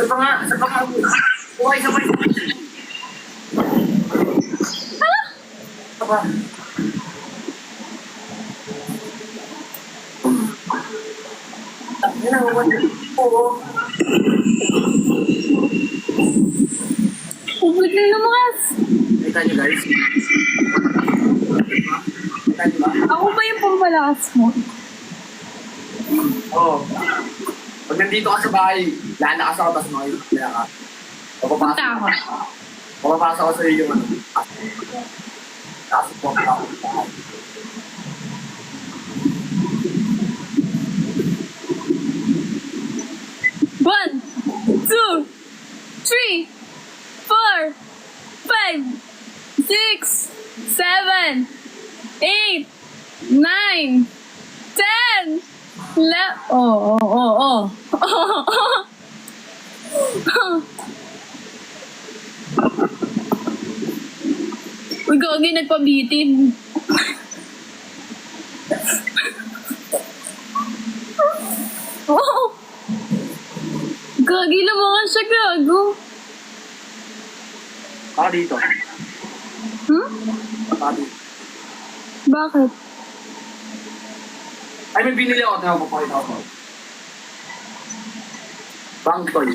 Sa pa nga. Buhay, sabay. Sa pa. Yan ang uwan. Oo. Public na lumakas. Kita nyo guys. Kita nyo ba? Ako ba yung pampalakas mo? Oo. Pag nandito ka sa bahay, lalakas ako tapos makikita ka. Punta ako. Papapasa ko sa iyo yung ano. Tapos po ako. One, two, three, four, five, six, seven, eight, nine, 10. Oh. Uy, gagi, nagpabitin. Oh! Gagi naman siya, gago. Baka dito. Hmm? Baka dito. Bakit? Ay, may binili ako. Tingnan ko pakita ko. Bang toy.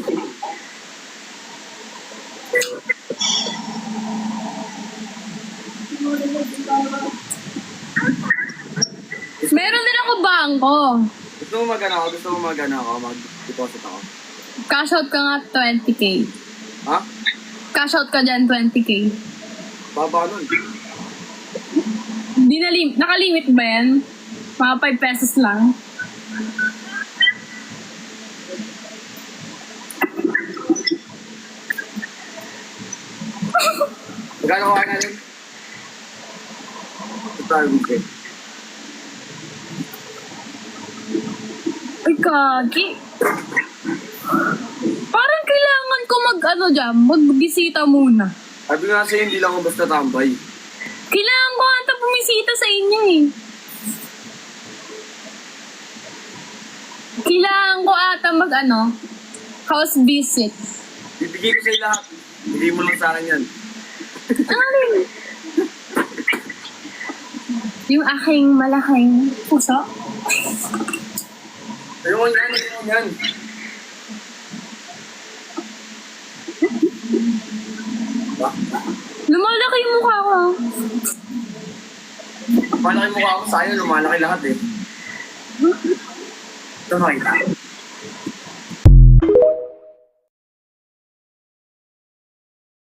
Meron din ako bangko. Gusto mo mag-ano ako? Mag-deposit ako. Cash out ka nga 20k. Ha? Cash out ka dyan 20k. Baba nun. Di na nakalimit ba yan? Mga 5 pesos lang. Magkano ka na rin? Ito weekend. Ay, kagi. Parang kailangan ko magbisita muna. Sabi nga sa'yo, hindi lang ako basta tambay. Kailangan ko ata bumisita sa inyo eh. Kailangan ko ata house visit. Bibigay ko sa'yo lahat. Hindi mo lang sa akin yan. Ano rin? Yung aking malaking puso. Ayun mo yan. Ba? Lumalaki yung mukha ko. Malaki mukha ako sa'yo, lumalaki lahat eh. Ito nakita.